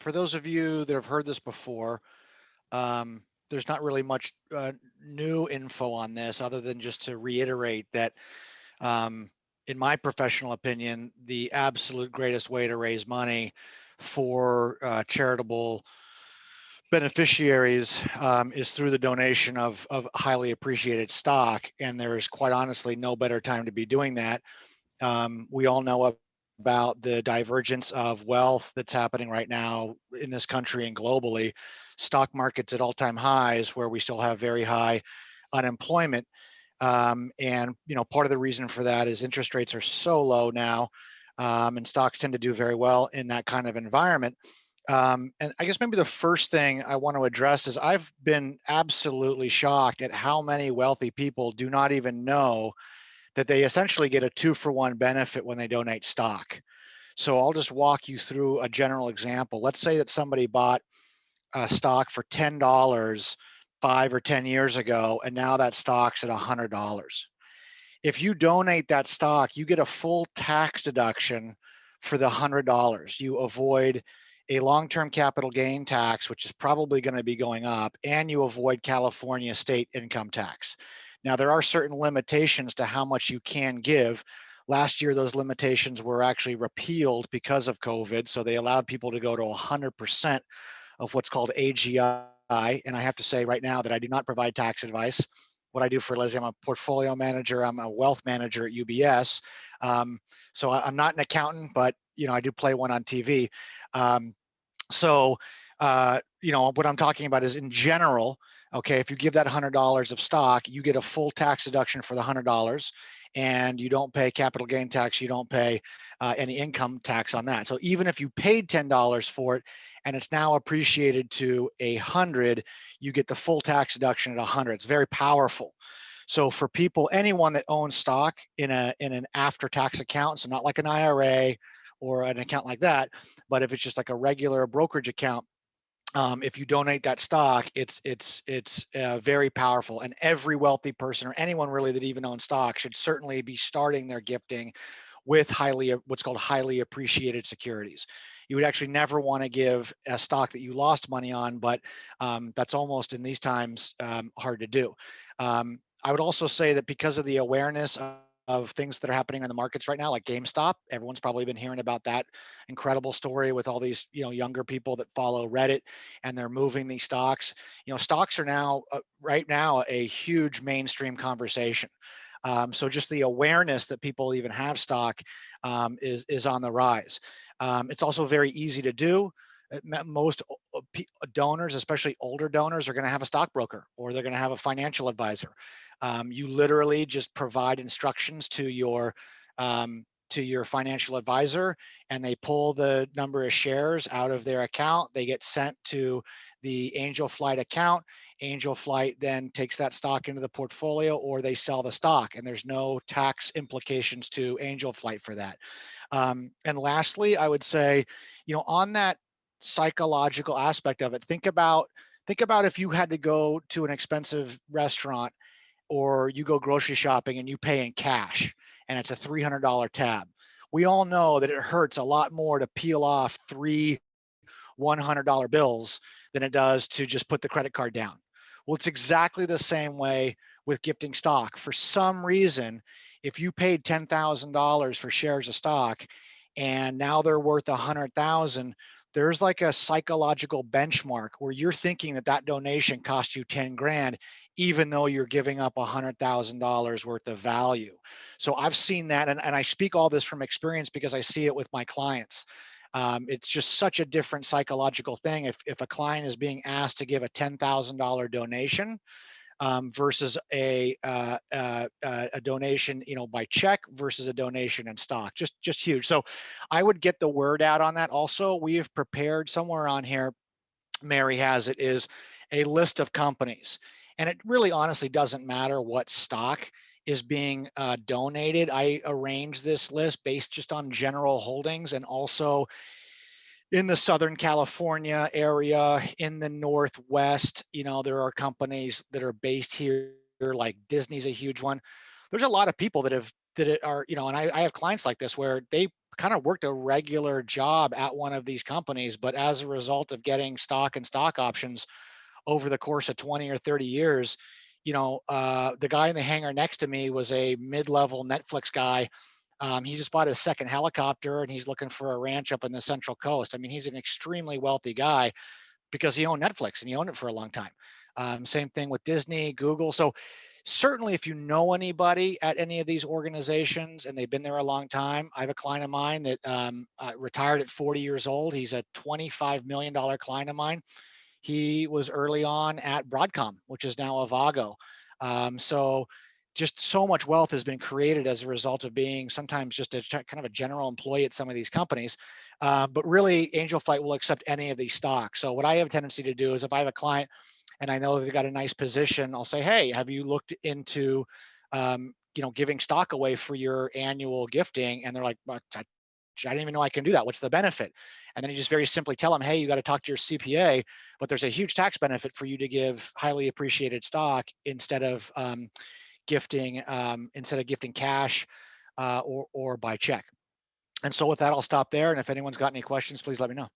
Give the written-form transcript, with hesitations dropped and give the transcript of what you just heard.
for those of you that have heard this before, there's not really much new info on this other than just to reiterate that, um, in my professional opinion, the absolute greatest way to raise money for charitable beneficiaries is through the donation of highly appreciated stock. And there's quite honestly no better time to be doing that. We all know about the divergence of wealth that's happening right now in this country and globally. Stock markets at all-time highs, where we still have very high unemployment. And part of the reason for that is interest rates are so low now, and stocks tend to do very well in that kind of environment. And I guess maybe the first thing I want to address is I've been absolutely shocked at how many wealthy people do not even know that they essentially get a 2-for-1 benefit when they donate stock. So I'll just walk you through a general example. Let's say that somebody bought a stock for $10 5 or 10 years ago, and now that stock's at $100. If you donate that stock, you get a full tax deduction for the $100. You avoid a long-term capital gain tax, which is probably going to be going up, and you avoid California state income tax. Now, there are certain limitations to how much you can give. Last year, those limitations were actually repealed because of COVID, so they allowed people to go to 100% of what's called AGI. And I have to say right now that I do not provide tax advice. What I do for Leslie, I'm a portfolio manager. I'm a wealth manager at UBS. So I'm not an accountant, but I do play one on TV. Um, so what I'm talking about is in general. Okay, if you give that $100 of stock, you get a full tax deduction for the $100, and you don't pay capital gain tax. You don't pay any income tax on that. So even if you paid $10 for it, and it's now appreciated to 100, you get the full tax deduction at 100. It's very powerful. So for people, anyone that owns stock in an after-tax account, so not like an IRA or an account like that, but if it's just like a regular brokerage account, if you donate that stock, it's very powerful. And every wealthy person, or anyone really that even owns stock, should certainly be starting their gifting with what's called highly appreciated securities. You would actually never want to give a stock that you lost money on, but that's almost in these times hard to do. I would also say that because of the awareness of things that are happening in the markets right now, like GameStop, everyone's probably been hearing about that incredible story with all these younger people that follow Reddit, and they're moving these stocks. Stocks are now right now a huge mainstream conversation. So just the awareness that people even have stock is on the rise. It's also very easy to do. Most donors, especially older donors, are going to have a stockbroker, or they're going to have a financial advisor. You literally just provide instructions to your financial advisor, and they pull the number of shares out of their account. They get sent to the Angel Flight account. Angel Flight then takes that stock into the portfolio, or they sell the stock, and there's no tax implications to Angel Flight for that. And lastly, I would say, on that psychological aspect of it, think about if you had to go to an expensive restaurant, or you go grocery shopping and you pay in cash, and it's a $300 tab. We all know that it hurts a lot more to peel off 3 $100 bills than it does to just put the credit card down. Well, it's exactly the same way with gifting stock. For some reason, if you paid $10,000 for shares of stock and now they're worth 100,000, there's like a psychological benchmark where you're thinking that donation cost you 10 grand, even though you're giving up $100,000 worth of value. So I've seen that, and I speak all this from experience because I see it with my clients. It's just such a different psychological thing. If a client is being asked to give a $10,000 donation versus a donation, by check versus a donation in stock, just huge. So I would get the word out on that. Also, we have prepared somewhere on here, Mary has it, is a list of companies. And it really honestly doesn't matter what stock is being donated. I arranged this list based just on general holdings, and also in the Southern California area, in the Northwest, there are companies that are based here, like Disney's a huge one. There's a lot of people that are, and I have clients like this where they kind of worked a regular job at one of these companies, but as a result of getting stock and stock options over the course of 20 or 30 years, the guy in the hangar next to me was a mid-level Netflix guy. He just bought his second helicopter and he's looking for a ranch up in the Central Coast. I mean, he's an extremely wealthy guy because he owned Netflix and he owned it for a long time. Same thing with Disney, Google. So certainly if you know anybody at any of these organizations and they've been there a long time, I have a client of mine that retired at 40 years old. He's a $25 million client of mine. He was early on at Broadcom, which is now Avago. So just so much wealth has been created as a result of being sometimes just a kind of a general employee at some of these companies. But really, Angel Flight will accept any of these stocks. So what I have a tendency to do is if I have a client and I know they've got a nice position, I'll say, hey, have you looked into giving stock away for your annual gifting? And they're like, well, I didn't even know I can do that. What's the benefit? And then you just very simply tell them, hey, you got to talk to your CPA, but there's a huge tax benefit for you to give highly appreciated stock instead of gifting cash or by check. And so with that, I'll stop there. And if anyone's got any questions, please let me know.